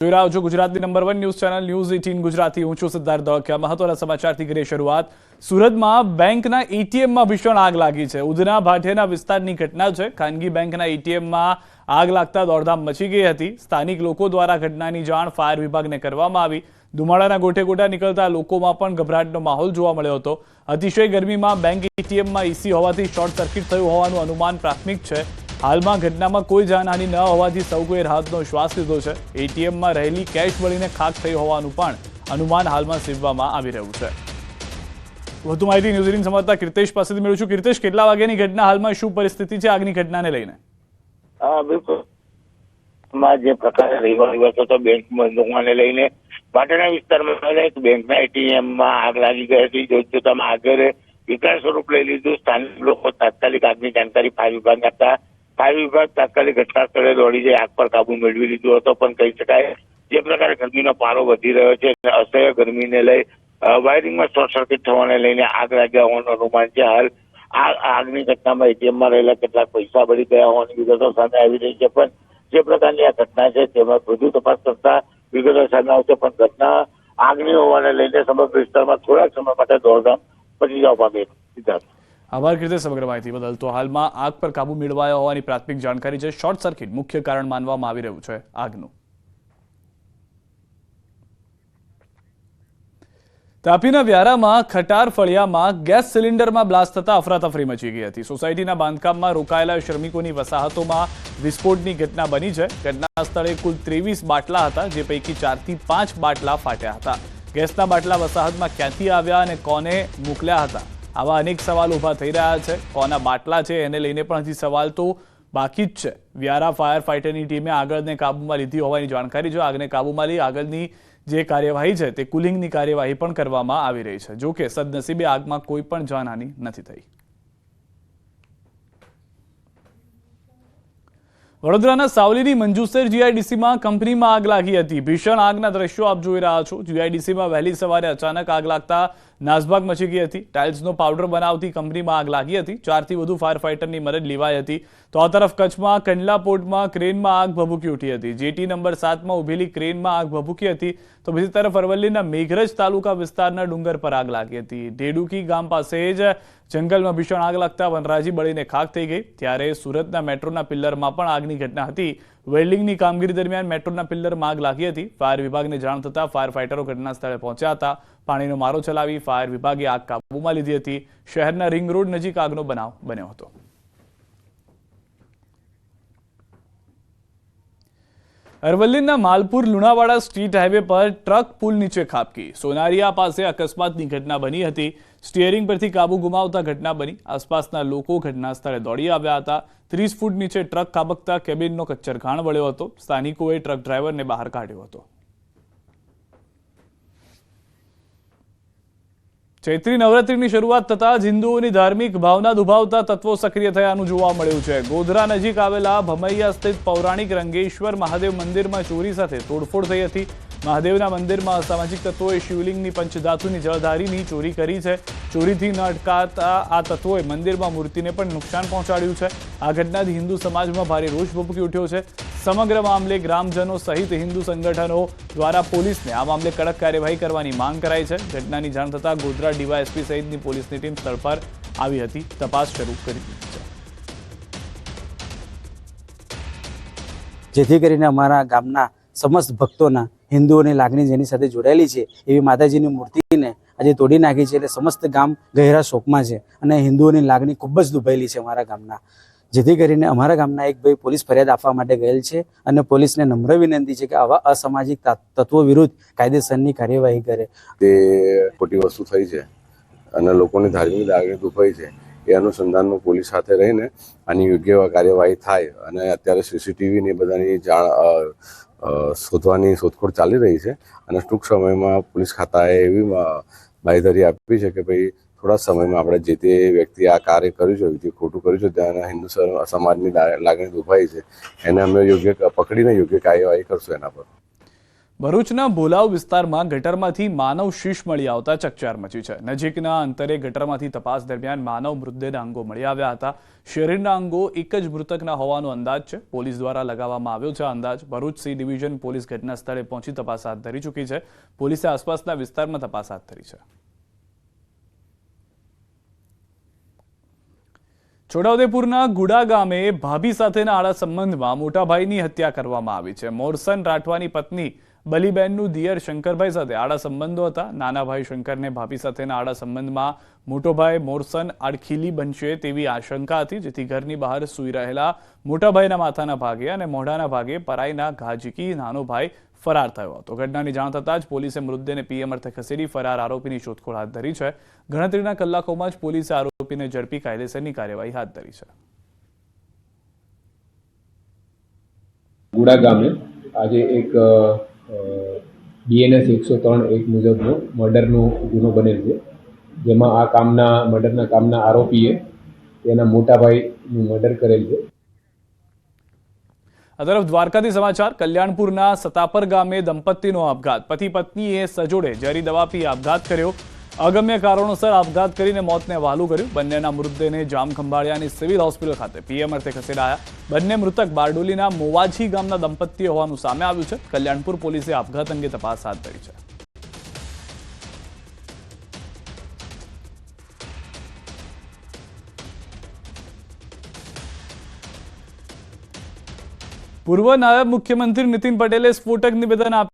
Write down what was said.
જોઈ રહ્યા છો ગુજરાતની number 1 news channel news 18 Gujarati. હું છું સિદ્ધાર્થ ધોળકિયા। મહત્વના સમાચારથી કરીએ શરૂઆત। સુરતમાં બેંકના એટીએમમાં ભીષણ આગ લાગી છે। ઉધના ભાટિયાના વિસ્તારની ઘટના છે। ખાનગી બેંકના એટીએમમાં આગ લાગતા દોડધામ મચી ગઈ હતી। સ્થાનિક લોકો દ્વારા ઘટનાની જાણ ફાયર વિભાગને કરવામાં આવી। ધુમાડાના ગોટે ગોટા નીકળતા લોકોમાં પણ ગભરાટનો માહોલ જોવા મળ્યો હતો। અતિશય ગરમીમાં બેંક એટીએમમાં એસી હોવાથી શોર્ટ સર્કિટ થયું હોવાનું અનુમાન પ્રાથમિક છે। હાલમાં ઘટનામાં કોઈ જાનહાનિ ન હોવાથી સૌ કોઈ રાહતનો શ્વાસ લીધો છે। એટીએમમાં રહેલી કેશ બળીને ખાખ થઈ હોવાનું પણ અનુમાન હાલમાં સેવવામાં આવી રહ્યું છે। વધુ માહિતી ન્યૂઝ 18 સંવાદદાતા કીર્તેશ પાસેથી મેળવું છું। કીર્તેશ, કેટલા વાગ્યાની ઘટના, હાલમાં શું પરિસ્થિતિ છે આગની ઘટનાને લઈને? બિલકુલ, જે પ્રકારે રવિવાર દિવસ હતો, બેંક બંધ હોવાને લઈને પાટણના વિસ્તારમાં એક બેંકના એટીએમમાં આગ લાગી ગઈ હતી। જોતજોતામાં આગળ વિકરાળ સ્વરૂપ લઈ લીધું। સ્થાનિક લોકો તાત્કાલિક આગની જાણકારી ફાયર વિભાગને આપતા ફાયર વિભાગ તાત્કાલિક ઘટના સ્થળે દોડી જઈ આગ પર કાબુ મેળવી લીધો હતો। પણ કહી શકાય જે પ્રકારે ગરમીનો પારો વધી રહ્યો છે, અસહ્ય ગરમીને લઈ વાયરિંગમાં શોર્ટ સર્કિટ થવાને લઈને આગ લાગ્યા હોવાનું અનુમાન છે। હાલ આ આગની ઘટનામાં એટીએમમાં રહેલા કેટલાક પૈસા બળી ગયા હોવાની વિગતો સામે આવી રહી છે। પણ જે પ્રકારની આ ઘટના છે તેમાં વધુ તપાસ કરતા વિગતો સામે આવશે। પણ ઘટના આગની હોવાને લઈને સમગ્ર વિસ્તારમાં થોડાક સમય માટે દોડધામ પડી જવા પામી હતી। આભાર કીર્તેશ સમગ્ર માહિતી બદલ। તો હાલમાં આગ પર કાબુ મેળવાયો હોવાની પ્રાથમિક જાણકારી છે। શોર્ટ સર્કિટ મુખ્ય કારણ માનવામાં આવી રહ્યું છે આગનું। તાપીના વ્યારામાં ખટાર ફળિયામાં ગેસ સિલિન્ડરમાં બ્લાસ્ટ થતા અફરાતફરી મચી ગઈ હતી। સોસાયટીના બાંધકામમાં રોકાયેલા શ્રમિકોની વસાહતોમાં વિસ્ફોટની ઘટના બની છે। ઘટના સ્થળે કુલ 23 બાટલા હતા, જે પૈકી 4 થી 5 બાટલા ફાટ્યા હતા। ગેસના બાટલા વસાહતમાં ક્યાંથી આવ્યા અને કોને મોકલ્યા હતા, આવા અનેક સવાલ ઉભા થઈ રહ્યા છે। કોના બાટલા છે એને લઈને પણ હજી સવાલ તો બાકી જ છે। વ્યારા ફાયર ફાઇટરની ટીમે આગળને કાબૂમાં લીધી હોવાની જાણકારી છે। આગને કાબૂમાં લઈ આગળની જે કાર્યવાહી છે તે કુલિંગની કાર્યવાહી પણ કરવામાં આવી રહી છે। જો કે સદનસીબે આગમાં કોઈ પણ જાનહાનિ નથી થઈ। વડોદરાના સાવલીની મંજુસર જીઆઈડીસીમાં કંપનીમાં આગ લાગી હતી। ભીષણ આગના દ્રશ્યો આપ જોઈ રહ્યા છો। જીઆઈડીસીમાં વહેલી સવારે અચાનક આગ લાગતા નાસભાગ મચી ગઈ હતી। ટાઇલ્સનો પાવડર બનાવતી કંપનીમાં આગ લાગી હતી। 4 થી વધુ ફાયર ફાઇટરની મદદ લેવાઈ હતી। તો આ તરફ કચ્છમાં કંડલા પોર્ટમાં ક્રેનમાં આગ ભભૂકી ઉઠી હતી। જેટી નંબર 7માં ઉભેલી ક્રેનમાં આગ ભભૂકી હતી। તો બીજી તરફ અરવલ્લીના મેઘરજ તાલુકા વિસ્તારના ડુંગર પર આગ લાગી હતી। ઢેડુકી ગામ પાસે જ જંગલમાં ભીષણ આગ લાગતા વનરાજી બળીને ખાખ થઈ ગઈ। ત્યારે સુરતના મેટ્રોના પિલ્લરમાં પણ આગની ઘટના હતી। વેલ્ડિંગની કામગીરી દરમિયાન મેટ્રોના પિલ્લરમાં આગ લાગી હતી। ફાયર વિભાગને જાણ થતાં ફાયર ફાઇટરો ઘટના સ્થળે પહોંચ્યા હતા। પાણીનો મારો ચલાવી ફાયર વિભાગે આગ કાબૂમાં લીધી હતી। શહેરના રિંગ રોડ નજીક આગનો બનાવ બન્યો હતો। અરવલ્લીના માલપુર લુણાવાડા સ્ટ્રીટ હાઈવે પર ટ્રક પુલ નીચે ખાબકી। સોનારિયા પાસે અકસ્માતની ઘટના બની હતી। સ્ટીયરિંગ પરથી કાબુ ગુમાવતા ઘટના બની। આસપાસના લોકો ઘટના સ્થળે દોડી આવ્યા હતા। 30 ફૂટ નીચે ટ્રક ખાબકતા કેબિનનો કચ્ચરઘાણ વળ્યો હતો। સ્થાનિકોએ ટ્રક ડ્રાઈવરને બહાર કાઢ્યો હતો। ચૈત્રી નવરાત્રીની શરૂઆત થતા જ હિન્દુઓની ધાર્મિક ભાવના દુભાવતા તત્વો સક્રિય થયાનું જોવા મળ્યું છે। ગોધરા નજીક આવેલા ભમૈયા સ્થિત પૌરાણિક રંગેશ્વર મહાદેવ મંદિરમાં ચોરી સાથે તોડફોડ થઈ હતી। મહાદેવના મંદિરમાં અસામાજિક તત્વોએ શિવલિંગની પંચધાતુની જળધારીની ચોરી કરી છે। ચોરીથી ન અટકાતા આ તત્વોએ મંદિરમાં મૂર્તિને પણ નુકસાન પહોંચાડ્યું છે। આ ઘટનાથી હિન્દુ સમાજમાં ભારે રોષ ભભૂકી ઉઠ્યો છે। સમગ્ર મામલે ગ્રામજનો સહિત હિન્દુ સંગઠનો દ્વારા પોલીસને આ મામલે કડક કાર્યવાહી કરવાની માંગ કરાઈ છે। ઘટનાની જાણ થતાં ગોધરા ડીવાયએસપી સહિતની પોલીસની ટીમ સ્થળ પર આવી હતી। તપાસ શરૂ કરી દીધી છે, જેથી કરીને અમારા ગામના સમસ્ત ભક્તોના હિન્દુઓની લાગણી જેની સાથે જોડાયેલી છે એવી માતાજીની મૂર્તિને આજે તોડી નાખી છે। એટલે સમસ્ત ગામ ગહેરા શોકમાં છે અને હિન્દુઓની લાગણી ખૂબ જ દુભાયેલી છે અમારા ગામના। જેથી કરીને અમારા ગામના એક ભાઈ પોલીસ ફરિયાદ આપવા માટે ગયેલ છે અને પોલીસને નમ્ર વિનંતી છે કે આવા અસામાજિક તત્વો વિરુદ્ધ કાયદેસરની કાર્યવાહી કરે। તે ખોટી વસ્તુ થઈ છે અને લોકોની ધાર્મિક લાગણી દુભાઈ છે। એ અનુસંધાનમાં પોલીસ સાથે રહીને આની યોગ્ય કાર્યવાહી થાય। અને અત્યારે સીસીટીવીની બધાની જાણ શોધવાની શોધખોળ ચાલી રહી છે અને ટૂંક સમયમાં પોલીસ ખાતાએ એવી બાંયધરી આપી છે કે ભાઈ થોડા સમયમાં આપણે જે તે વ્યક્તિ આ કાર્ય કર્યું છે, જે ખોટું કર્યું છે, ત્યાં હિન્દુ સમાજની લાગણી દુભાઈ છે, એને અમે યોગ્ય પકડીને યોગ્ય કાર્યવાહી કરશું એના પર। ભરૂચના ભોલાવ વિસ્તારમાં ગટરમાંથી માનવ શીશ મળી આવતા ચકચાર મચી છે. નજીકના અંતરે ગટરમાંથી તપાસ દરમિયાન માનવ મૃતદેહના અંગો મળી આવ્યા હતા. શરીરના અંગો એક જ મૃતકના હોવાનો અંદાજ છે. પોલીસ દ્વારા લગાવવામાં આવ્યો છે અંદાજ. ભરૂચ સી ડિવિઝન પોલીસ ઘટના સ્થળે પહોંચી તપાસ હાથ ધરી ચૂકી છે. પોલીસે આસપાસના વિસ્તારમાં તપાસ હાથ ધરી છે. છોટાઉદેપુરના ગુડા ગામે ભાભી સાથેના આડા સંબંધમાં મોટા ભાઈની હત્યા કરવામાં આવી છે. મોરસન રાઠવાની પત્ની બલીબેનનું દિયર શંકરભાઈ સાથે આડા સંબંધો હતા. નાના ભાઈ શંકરને ભાભી સાથેના આડા સંબંધમાં મોટો ભાઈ મોરસન આડખીલી બનશે તેવી આશંકા હતી, જેથી ઘરની બહાર સૂઈ રહેલા મોટા ભાઈના માથાના ભાગે અને મોઢાના ભાગે પરાઈના ઘા ઝીકી નાનો ભાઈ ફરાર થયો હતો. ઘટનાની જાણ થતાં જ પોલીસે મૃતદેહને પીએમ અર્થે ખસેડી ફરાર આરોપીની શોધખોળ હાથ ધરી છે. ગણતરીના કલાકોમાં જ પોલીસે આરોપીને ઝડપી કાયદેસરની કાર્યવાહી હાથ ધરી છે. ગુડા ગામે આજે એક BNS 103(1) મુજબનો મર્ડરનો ગુનો બનેલ છે, જેમાં આ મર્ડરના કામના આરોપીએ તેના મોટા ભાઈનું મર્ડર કરેલ છે. આ તરફ દ્વારકાથી સમાચાર. કલ્યાણપુરના સતાપર ગામે દંપતીનો આપઘાત. પતિ પત્નીએ સજોડે ઝેરી દવા પી આપઘાત કર્યો. અગમ્ય કારણોસર આપઘાત કરીને મોતને વહાલું કર્યું. બંનેના મૃતદેહને જામખંભાળિયાની સિવિલ હોસ્પિટલ ખાતે પીએમ અર્થે ખસેડાયા. બંને મૃતક બારડોલીના મોવાજી ગામના દંપતીઓ હોવાનું સામે આવ્યું છે. કલ્યાણપુર પોલીસે આપઘાત અંગે તપાસ હાથ ધરી છે. પૂર્વ નાયબ મુખ્યમંત્રી નીતિન પટેલે સ્ફોટક નિવેદન આપ્યું.